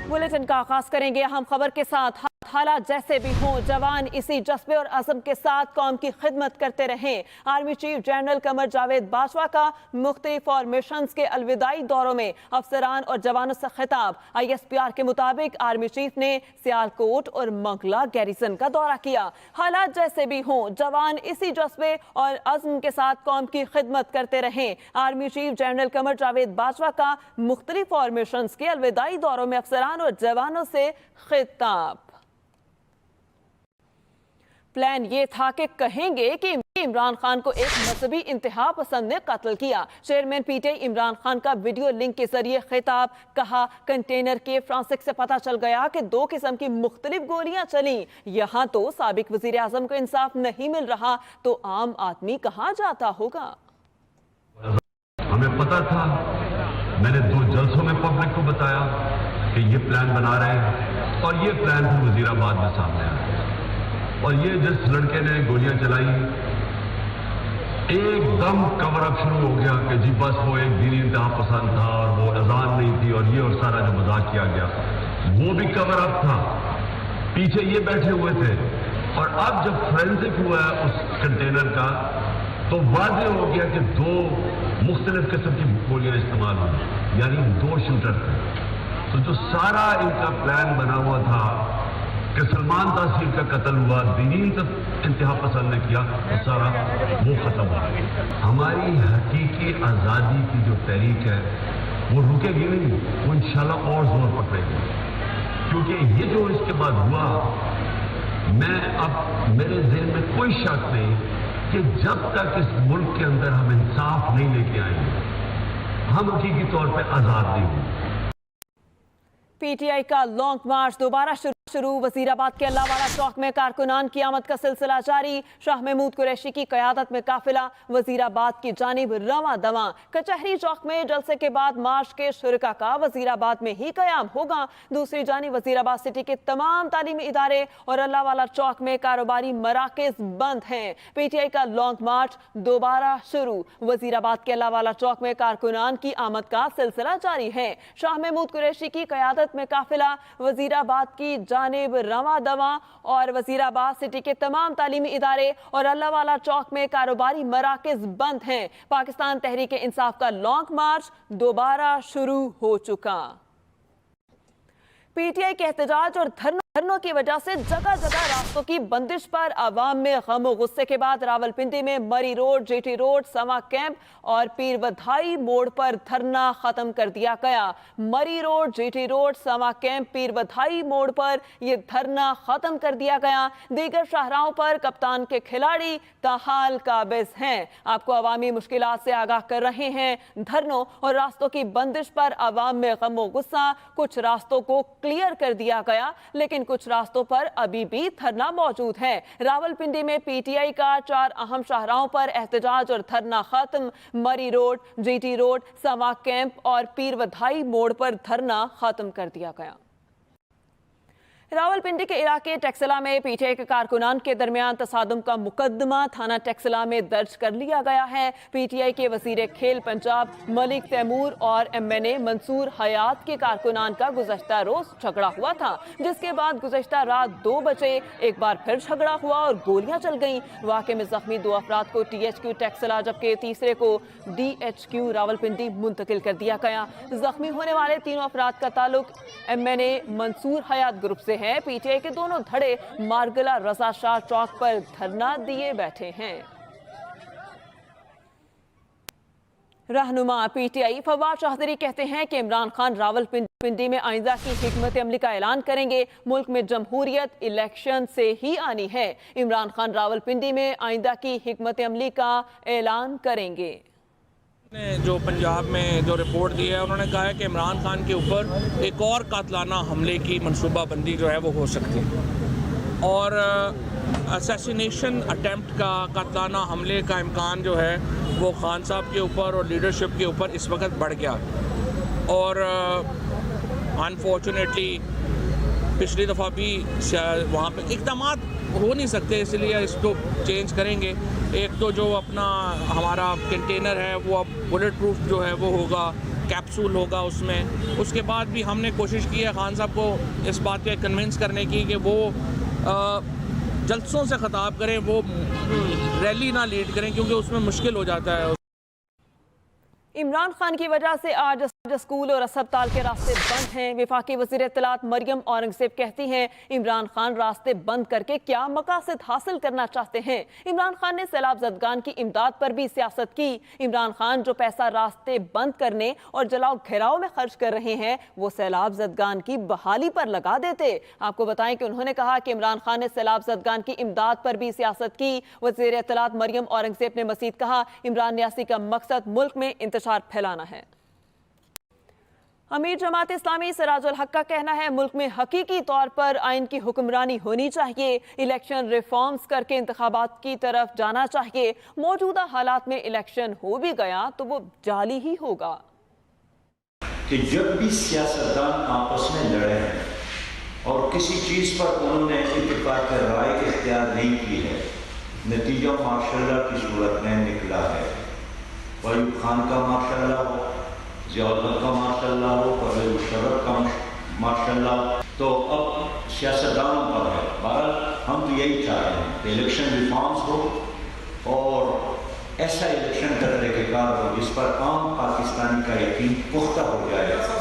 Bulletin का आगाज करेंगे अहम खबर के साथ। हालात जैसे भी हों, जवान इसी जज्बे और अज़म के साथ कौम की खिदमत करते रहें। Army chief general Qamar Javed Bajwa का मुख्तलिफ फॉर्मेशंस के अलविदाई दौरों में अफसरान और जवानों से खिताब। ISPR के मुताबिक आर्मी चीफ ने सियालकोट और मंगला गैरिसन का दौरा किया। हालात जैसे भी हों, जवान इसी जज्बे और अज़म के साथ कौम की खिदमत करते रहें। Army chief general Qamar Javed Bajwa का मुख्तलिफ फॉर्मेशंस के अलविदाई दौरों में अफसरान और जवानों से खिताब। प्लान ये था कि कहेंगे कि इमरान खान को एक मजहबी इंतहा पसंद ने कत्ल किया। चेयरमैन PTI इमरान खान का वीडियो लिंक के जरिए खिताब। कहा, कंटेनर के फ्रांसिक से पता चल गया कि 2 किस्म की मुख्तलिफ गोलियां चली। यहाँ तो साबिक वजीर आजम को इंसाफ नहीं मिल रहा तो आम आदमी कहाँ जाता होगा। हमें पता था, मैंने 2 जलसों में पब्लिक को बताया कि ये प्लान बना रहे हैं और ये प्लान फिर वजीराबाद में सामने आया। और ये जिस लड़के ने गोलियां चलाई एकदम कवर अप शुरू हो गया कि जी बस वो एक दीनी इंतहा पसंद था और वो अजान नहीं थी और ये और सारा जो मजाक किया गया वो भी कवर अप था। पीछे ये बैठे हुए थे और अब जब फोरेंसिक हुआ है उस कंटेनर का तो वाज़ेह हो गया कि 2 मुख्तलिफ किस्म की गोलियां इस्तेमाल हुई, यानी 2 शूटर थे। तो जो सारा इनका प्लान बना हुआ था कि सलमान तासीर का कत्ल हुआ, दीनी इंतहा पसंद ने किया, वो सारा वो खत्म हुआ। हमारी हकीकी आज़ादी की जो तहरीक है वो रुकेगी नहीं, वो इंशाल्लाह और जोर पकड़ेगी। क्योंकि ये जो इसके बाद हुआ, मैं अब मेरे ज़हन में कोई शक नहीं कि जब तक इस मुल्क के अंदर हम इंसाफ नहीं लेके आएंगे हम हकीकी तौर पर आज़ाद नहीं होंगे। PTI का लॉन्ग मार्च दोबारा शुरू। वजीराबाद के अल्लाहवाला चौक में कारकुनान की आमद का सिलसिला जारी। शाह महमूद कुरैशी की क़यादत में काफिला वजीराबाद की जानिब रवां दवां। कचहरी चौक में जलसे के बाद मार्च के शुरका का वजीराबाद में ही क़याम होगा। दूसरी जानिब वजीराबाद सिटी के तमाम तालीमी इदारे और अल्लाहवाला चौक में कारोबारी मराकज़ बंद हैं। PTI का लॉन्ग मार्च दोबारा शुरू। वजीराबाद के अल्लाहवाला चौक में कारकुनान की आमद का सिलसिला जारी है। शाह महमूद कुरैशी की क़यादत में काफिला वजीराबाद की जानिब रवां दवां और वजीराबाद सिटी के तमाम तालीमी इदारे और अल्लाहवाला चौक में कारोबारी मराकज़ बंद हैं। पाकिस्तान तहरीक इंसाफ का लॉन्ग मार्च दोबारा शुरू हो चुका। PTI के एहतजाज और धरनों की वजह से जगह जगह रास्तों की बंदिश पर आवाम में गम और गुस्से के बाद रावलपिंडी में मरी रोड, GT रोड, समा कैंप और पीर बधाई मोड़ पर धरना खत्म कर दिया गया। मरी रोड, GT रोड, समा कैंप, पीर बधाई मोड़ पर यह धरना खत्म कर दिया गया। दीगर शाहराहों पर कप्तान के खिलाड़ी ताहाल काबिज हैं। आपको अवामी मुश्किलात से आगाह कर रहे हैं। धरनों और रास्तों की बंदिश पर आवाम में गम और गुस्सा। कुछ रास्तों को क्लियर कर दिया गया लेकिन कुछ रास्तों पर अभी भी धरना मौजूद है। रावलपिंडी में PTI का 4 अहम शाहराहों पर एहतजाज और धरना खत्म। मरी रोड, GT रोड, समा कैंप और पीर बधाई मोड़ पर धरना खत्म कर दिया गया। रावलपिंडी के इलाके टेक्सला में PTI के कारकुनान के दरमियान तसादुम का मुकदमा थाना टेक्सला में दर्ज कर लिया गया है। PTI के वजीर खेल पंजाब मलिक तैमूर और MNA मंसूर हयात के कारकुनान का गुज़श्ता रोज झगड़ा हुआ था, जिसके बाद गुज़श्ता रात 2 बजे एक बार फिर झगड़ा हुआ और गोलियां चल गईं। वाक़े में जख्मी 2 अफराद को THQ टेक्सला जबकि तीसरे को DHQ रावलपिंडी मुंतकिल कर दिया गया। जख्मी होने वाले 3 अफराद का ताल्लुक MNA मंसूर हयात ग्रुप से है। PTI के दोनों धड़े मारगला रजा शाह चौक पर धरना दिए बैठे हैं। रहनुमा PTI फवाद चौधरी कहते हैं कि इमरान खान रावलपिंडी में आइंदा की हिकमत अमली का ऐलान करेंगे। मुल्क में जमहूरियत इलेक्शन से ही आनी है। इमरान खान रावलपिंडी में आइंदा की हिकमत अमली का ऐलान करेंगे। ने जो पंजाब में जो रिपोर्ट दी है उन्होंने कहा है कि इमरान खान के ऊपर एक और कातलाना हमले की मनसूबाबंदी जो है वो हो सकती है और असैसिनेशन अटेम्प्ट का कातलाना हमले का इम्कान जो है वो खान साहब के ऊपर और लीडरशिप के ऊपर इस वक्त बढ़ गया और अनफॉर्चुनेटली पिछली दफ़ा भी वहाँ पे इक़दाम हो नहीं सकते, इसलिए इसको चेंज करेंगे। एक तो जो अपना हमारा कंटेनर है वो अब बुलेट प्रूफ जो है वो होगा कैप्सूल होगा उसमें। उसके बाद भी हमने कोशिश की है खान साहब को इस बात पे कन्विंस करने की कि वो जलसों से खिताब करें, वो रैली ना लीड करें, क्योंकि उसमें मुश्किल हो जाता है। इमरान खान की वजह से आज स्कूल और अस्पताल के रास्ते बंद हैं। वफाकी वज़ीर इत्तलात मरियम औरंगज़ेब कहती हैं, इमरान खान रास्ते बंद करके क्या मकासद हासिल करना चाहते हैं। इमरान खान ने सैलाब ज़दगान की इमदाद पर भी सियासत की। इमरान खान जो पैसा रास्ते बंद करने और जलाओ घेराव में खर्च कर रहे हैं, वो सैलाब ज़दगान की बहाली पर लगा देते। आपको बताएं कि उन्होंने कहा कि इमरान खान ने सैलाब ज़दगान की इमदाद पर भी सियासत की। वज़ीर इत्तलात मरियम औरंगज़ेब ने मज़ीद कहा, इमरान न्यासी का मकसद मुल्क में इंतशार फैलाना है। अमीर जमात इस्लामी सिराजुल हक का कहना है, मुल्क में हकीकी तौर पर आइन की हुक्मरानी होनी चाहिए। इलेक्शन रिफॉर्म्स करके इंतखाबात की तरफ जाना चाहिए। मौजूदा हालात में इलेक्शन हो भी गया तो वो जाली ही होगा। कि जब भी सियासतदान आपस में लड़े हैं और किसी चीज पर उन्होंने इत्तेफाक राय इख्तियार नहीं की है, नतीजा माशाल्लाह की सूरत में निकला है। वयूब खान का माशाल्लाह हो, ज़ियाउल हक का माशाल्लाह हो, परवेज़ मुशर्रफ का माशाल्लाह, तो अब सियासतदानों पर है। बहरहाल हम तो यही चाह रहे हैं कि इलेक्शन रिफॉर्म्स हो और ऐसा इलेक्शन का तरीक़ेकार हो जिस पर आम पाकिस्तानी का यकीन पुख्ता हो जाए।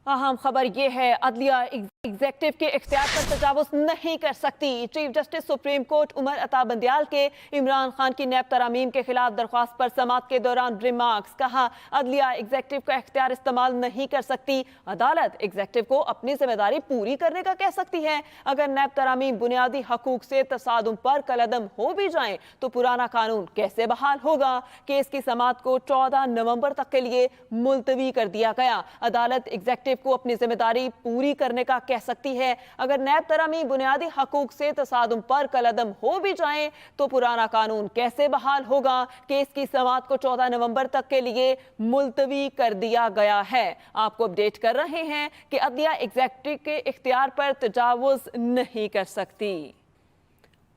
अहम खबर ये है, अदलिया एग्जेक्टिव के इख्तियार पर तजावुज़ नहीं कर सकती। Chief justice supreme court Umar Ata Bandial के इमरान खान की नैब तरामीम के खिलाफ दरख्वास्त पर समाअत के दौरान रिमार्क्स। कहा, अदलिया एग्जेक्टिव का इख्तियार इस्तेमाल नहीं कर सकती। अदालत एग्जेक्टिव को अपनी जिम्मेदारी पूरी करने का कह सकती है। अगर नैब तरामीम बुनियादी हकूक से तसादुम पर कलअदम हो भी जाएं तो पुराना कानून कैसे बहाल होगा। केस की समाअत को 14 नवंबर तक के लिए मुलतवी कर दिया गया। अदालत एग्जेक्टिव को अपनी जिम्मेदारी पूरी करने का कह सकती है। अगर नैब तरामीम बुनियादी हकूक से तसादुम पर कलअदम हो भी जाएं तो पुराना कानून कैसे बहाल होगा। केस की समाअत को 14 नवंबर तक के लिए मुलतवी कर दिया गया है। आपको अपडेट कर रहे हैं कि अदलिया एग्जेक्टिव के इख्तियार पर तजावुज़ नहीं कर सकती।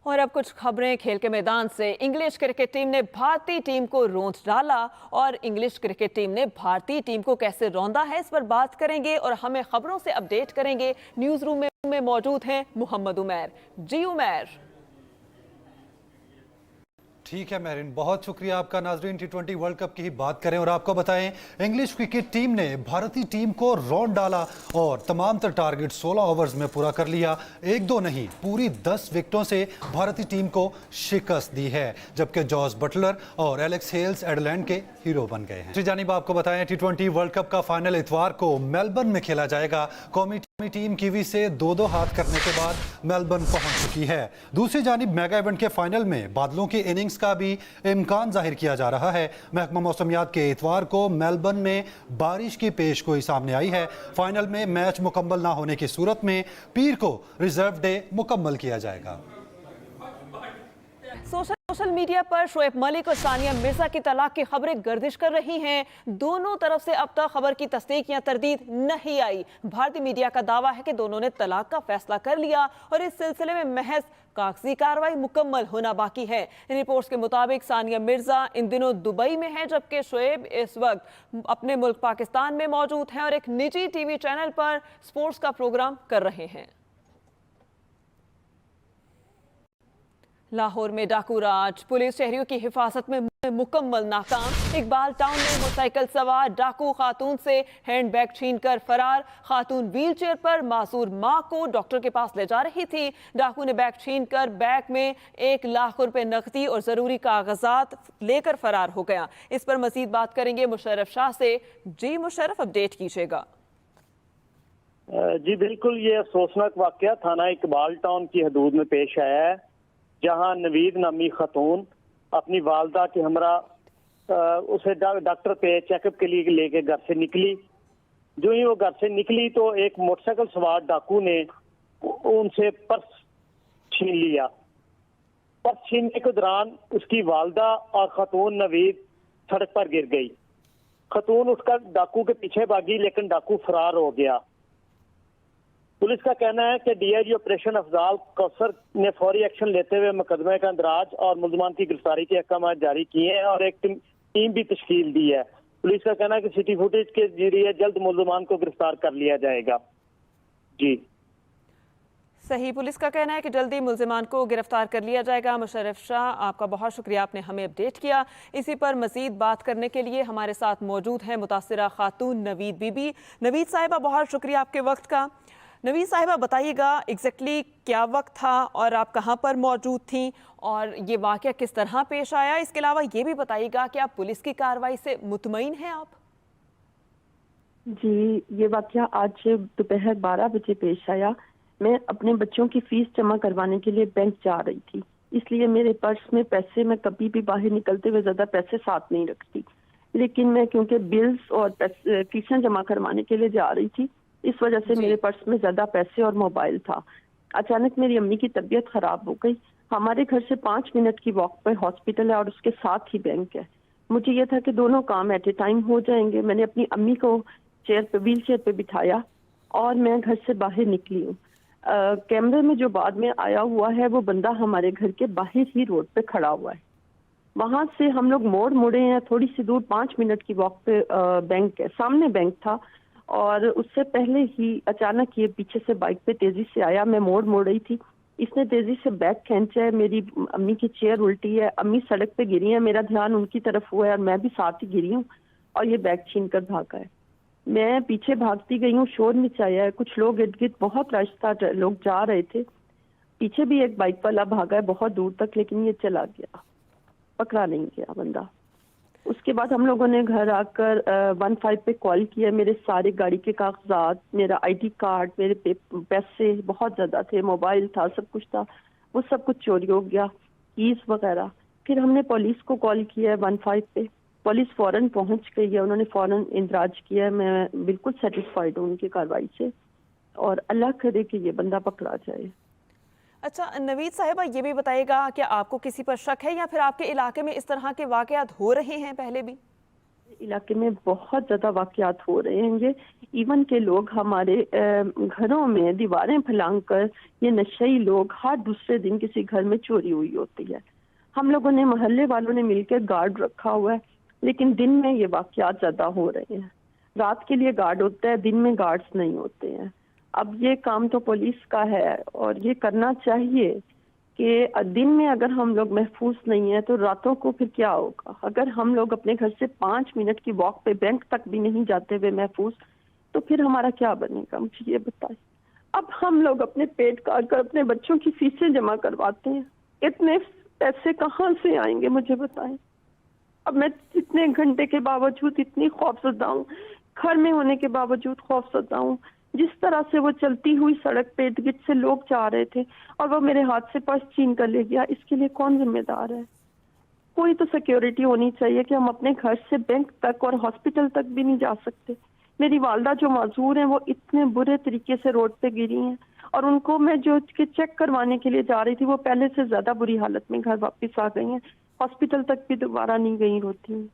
और अब कुछ खबरें खेल के मैदान से। इंग्लिश क्रिकेट टीम ने भारतीय टीम को रौंद डाला और इंग्लिश क्रिकेट टीम ने भारतीय टीम को कैसे रौंदा है, इस पर बात करेंगे और हमें खबरों से अपडेट करेंगे। न्यूज़ रूम में मौजूद हैं मोहम्मद उमैर। जी उमैर। ठीक है मेहरीन, बहुत शुक्रिया आपका। नाजरीन, T20 वर्ल्ड कप की ही बात करें और आपको बताएं, इंग्लिश क्रिकेट टीम ने भारतीय टीम को रौंद डाला और तमाम तर टारगेट 16 ओवर्स में पूरा कर लिया। 1-2 नहीं, पूरी 10 विकेटों से भारतीय टीम को शिकस्त दी है, जबकि जॉस बटलर और एलेक्स हेल्स एडलैंड के हीरो बन गए हैं। दूसरी जानिब आपको बताएं, T20 वर्ल्ड कप का फाइनल इतवार को मेलबर्न में खेला जाएगा। कौमी टीम कीवी से 2-2 हाथ करने के बाद मेलबर्न पहुंच चुकी है। दूसरी जानिब मेगा इवेंट के फाइनल में बादलों की इनिंग्स का भी इम्कान जाहिर किया जा रहा है। महकमा मौसमियात के इतवार को मेलबर्न में बारिश की पेशगोई सामने आई है। फाइनल में मैच मुकम्मल ना होने की सूरत में पीर को रिजर्व डे मुकम्मल किया जाएगा। सोशल मीडिया पर शोएब मलिक और सानिया मिर्जा की तलाक की खबरें गर्दिश कर रही हैं। दोनों तरफ से अब तक खबर की तस्दीक या तरदीद नहीं आई। भारतीय मीडिया का दावा है कि दोनों ने तलाक का फैसला कर लिया और इस सिलसिले में महज कागजी कार्रवाई मुकम्मल होना बाकी है। रिपोर्ट्स के मुताबिक सानिया मिर्जा इन दिनों दुबई में है, जबकि शोएब इस वक्त अपने मुल्क पाकिस्तान में मौजूद हैं और एक निजी टीवी चैनल पर स्पोर्ट्स का प्रोग्राम कर रहे हैं। लाहौर में डाकू राज, पुलिस शहरियों की हिफाजत में मुकम्मल नाकाम। इकबाल टाउन में मोटरसाइकिल सवार डाकू खातून से हैंडबैग छीनकर फरार। खातून व्हीलचेयर पर मासूर मां को डॉक्टर के पास ले जा रही थी। डाकू ने बैग छीनकर बैग में 1 लाख रुपए नकदी और जरूरी कागजात लेकर फरार हो गया। इस पर मजीद बात करेंगे मुशर्रफ शाह से। जी मुशर्रफ, अपडेट कीजिएगा। जी बिल्कुल, ये अफसोसनाक वाकया थाना इकबाल टाउन की हदूद में पेश आया है, जहां नवीद नामी खतून अपनी वालदा के हमरा उसे डॉक्टर पे चेकअप के लिए लेके घर से निकली। जो ही वो घर से निकली तो एक मोटरसाइकिल सवार डाकू ने उनसे पर्स छीन लिया। पर्स छीनने के दौरान उसकी वालदा और खतून नवीद सड़क पर गिर गई। खतून उसका डाकू के पीछे भागी, लेकिन डाकू फरार हो गया। पुलिस का कहना है कि डीआईजी ऑपरेशन अफजाल कौसर ने फौरी एक्शन लेते हुए मुकदमे का इंदराज और मुलजमान की गिरफ्तारी के अहकाम जारी किए हैं और एक टीम भी तश्कील दी है। पुलिस का कहना है कि सिटी फुटेज के जरिए जल्द मुल्ज़िमान को गिरफ्तार कर लिया जाएगा। जी सही, पुलिस का कहना है कि जल्दी मुल्जिमान को गिरफ्तार कर लिया जाएगा। मुशर्रफ शाह, आपका बहुत शुक्रिया, आपने हमें अपडेट किया। इसी पर मजीद बात करने के लिए हमारे साथ मौजूद हैं मुतासिरा खातून नवीद बीबी। नवीद साहिबा, बहुत शुक्रिया आपके वक्त का। नवीद साहिबा, बताइएगा एग्जैक्टली क्या वक्त था और आप कहाँ पर मौजूद थी और ये वाक़या किस तरह पेश आया। इसके अलावा ये भी बताइएगा कि आप पुलिस की कार्रवाई से मुतमईन हैं आप? जी, ये वाक़या आज दोपहर 12 बजे पेश आया। मैं अपने बच्चों की फीस जमा करवाने के लिए बैंक जा रही थी, इसलिए मेरे पर्स में पैसे, मैं कभी भी बाहर निकलते हुए ज़्यादा पैसे साथ नहीं रखती, लेकिन मैं क्योंकि बिल्स और फीसें जमा करवाने के लिए जा रही थी, इस वजह से मेरे पर्स में ज़्यादा पैसे और मोबाइल था। अचानक मेरी अम्मी की तबीयत ख़राब हो गई। हमारे घर से 5 मिनट की वॉक पर हॉस्पिटल है और उसके साथ ही बैंक है। मुझे ये था कि दोनों काम एट ए टाइम हो जाएंगे। मैंने अपनी अम्मी को व्हील चेयर पे बिठाया और मैं घर से बाहर निकली हूँ। कैमरे में जो बाद में आया हुआ है वो बंदा हमारे घर के बाहर ही रोड पे खड़ा हुआ है। वहां से हम लोग मुड़े हैं, थोड़ी सी दूर 5 मिनट की वॉक पे बैंक है, सामने बैंक था और उससे पहले ही अचानक ये पीछे से बाइक पे तेजी से आया। मैं मोड़ रही थी, इसने तेजी से बैग खींचा है। मेरी अम्मी की चेयर उल्टी है, अम्मी सड़क पे गिरी है, मेरा ध्यान उनकी तरफ हुआ है और मैं भी साथ ही गिरी हूँ और ये बैग छीन कर भागा है। मैं पीछे भागती गई हूँ, शोर मचाया है, कुछ लोग इर्द गिर्द, बहुत रश था, लोग जा रहे थे। पीछे भी एक बाइक वाला भागा है बहुत दूर तक, लेकिन ये चला गया, पकड़ा नहीं गया बंदा। उसके बाद हम लोगों ने घर आकर 15 पे कॉल किया। मेरे सारे गाड़ी के कागजात, मेरा ID कार्ड, मेरे पैसे बहुत ज़्यादा थे, मोबाइल था, सब कुछ था, वो सब कुछ चोरी हो गया, कीज वगैरह। फिर हमने पुलिस को कॉल किया है 15 पे। पुलिस फौरन पहुंच गई है, उन्होंने फौरन इंदराज किया है। मैं बिल्कुल सेटिस्फाइड हूँ उनकी कार्रवाई से और अल्लाह करे कि ये बंदा पकड़ा जाए। अच्छा नवीद साहिबा, ये भी बताइएगा कि आपको किसी पर शक है या फिर आपके इलाके में इस तरह के वाकयात हो रहे हैं पहले भी? इलाके में बहुत ज़्यादा वाकयात हो रहे हैं। ये इवन के लोग हमारे घरों में दीवारें फैलाकर, ये नशेई लोग, हर दूसरे दिन किसी घर में चोरी हुई होती है। हम लोगों ने, मोहल्ले वालों ने मिलकर गार्ड रखा हुआ है, लेकिन दिन में ये वाकयात ज़्यादा हो रहे हैं। रात के लिए गार्ड होता है, दिन में गार्ड्स नहीं होते हैं। अब ये काम तो पुलिस का है और ये करना चाहिए कि दिन में अगर हम लोग महफूज नहीं है तो रातों को फिर क्या होगा। अगर हम लोग अपने घर से 5 मिनट की वॉक पे बैंक तक भी नहीं जाते हुए महफूज, तो फिर हमारा क्या बनेगा, मुझे ये बताएं। अब हम लोग अपने पेट काट कर अपने बच्चों की फीसें जमा करवाते हैं, इतने पैसे कहाँ से आएंगे, मुझे बताएं। अब मैं इतने घंटे के बावजूद इतनी खौफजदा हूँ, घर में होने के बावजूद खौफजदा हूँ। जिस तरह से वो चलती हुई सड़क पे इर्द गिर्द से लोग जा रहे थे और वो मेरे हाथ से पर्स छीन कर ले गया, इसके लिए कौन जिम्मेदार है? कोई तो सिक्योरिटी होनी चाहिए कि हम अपने घर से बैंक तक और हॉस्पिटल तक भी नहीं जा सकते। मेरी वालदा जो माजूर हैं वो इतने बुरे तरीके से रोड पे गिरी हैं और उनको मैं जो चेक करवाने के लिए जा रही थी वो पहले से ज्यादा बुरी हालत में घर वापस आ गई हैं, हॉस्पिटल तक भी दोबारा नहीं गई होती।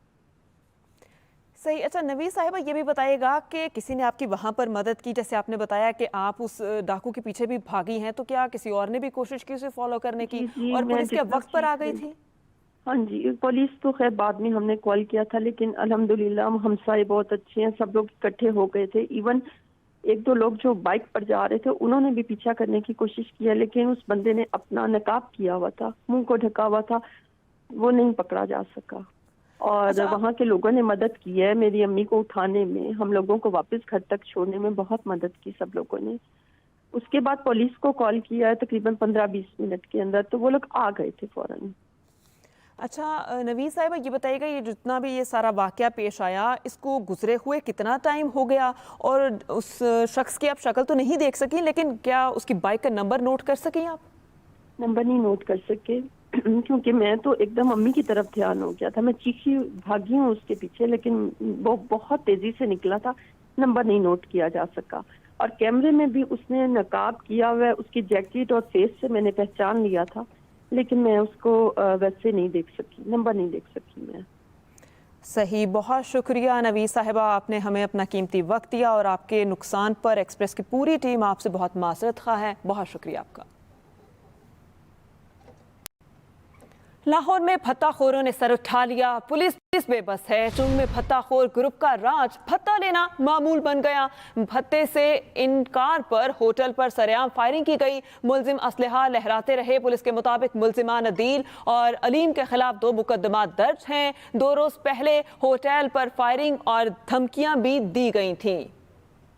सही। अच्छा नवीद साहिबा, ये भी बताइएगा कि किसी ने आपकी वहाँ पर मदद की, जैसे आपने बताया कि आप उस डाकू के पीछे भी भागी हैं, तो क्या किसी और ने भी कोशिश की उसे फॉलो करने की? और पुलिस क्या वक्त पर आ गई थी? हाँ जी, पुलिस तो खैर बाद में हमने कॉल किया था, लेकिन अल्हम्दुलिल्लाह हमसाए बहुत अच्छे हैं, सब लोग इकट्ठे हो गए थे। इवन 1-2 लोग जो बाइक पर जा रहे थे उन्होंने भी पीछा करने की कोशिश किया, लेकिन उस बंदे ने अपना नकाब किया हुआ था, मुंह को ढका हुआ था, वो नहीं पकड़ा जा सका। और वहाँ के लोगों ने मदद की है मेरी अम्मी को उठाने में, हम लोगों को वापस घर तक छोड़ने में बहुत मदद की सब लोगों ने। उसके बाद पुलिस को कॉल किया है तकरीबन 15-20 मिनट के अंदर, तो वो लोग आ गए थे फौरन। अच्छा नवीद साहिबा, ये बताइएगा ये जितना भी ये सारा वाकया पेश आया, इसको गुजरे हुए कितना टाइम हो गया? और उस शख्स की आप शक्ल तो नहीं देख सकी, लेकिन क्या उसकी बाइक का नंबर नोट कर सकें आप? नंबर नहीं नोट कर सके क्योंकि मैं तो एकदम अम्मी की तरफ ध्यान हो गया था, मैं चीखी भागी हूँ उसके पीछे, लेकिन वो बहुत तेजी से निकला था, नंबर नहीं नोट किया जा सका। और कैमरे में भी उसने नकाब किया हुआ है, उसकी जैकेट और फेस से मैंने पहचान लिया था, लेकिन मैं उसको वैसे नहीं देख सकी, नंबर नहीं देख सकी मैं। सही, बहुत शुक्रिया नवीद साहिबा, आपने हमें अपना कीमती वक्त दिया और आपके नुकसान पर एक्सप्रेस की पूरी टीम आपसे बहुत माजरत खा है। बहुत शुक्रिया आपका। लाहौर में भत्ताखोरों ने सर उठा लिया, पुलिस बेबस है। चुंग में भत्ताखोर ग्रुप का राज, भत्ता लेना मामूल बन गया। भत्ते से इनकार पर होटल पर सरेआम फायरिंग की गई। मुलजिम असलहा लहराते रहे। पुलिस के मुताबिक मुलजिमान अदील और अलीम के खिलाफ 2 मुकदमा दर्ज हैं। 2 रोज पहले होटल पर फायरिंग और धमकियां भी दी गई थीं।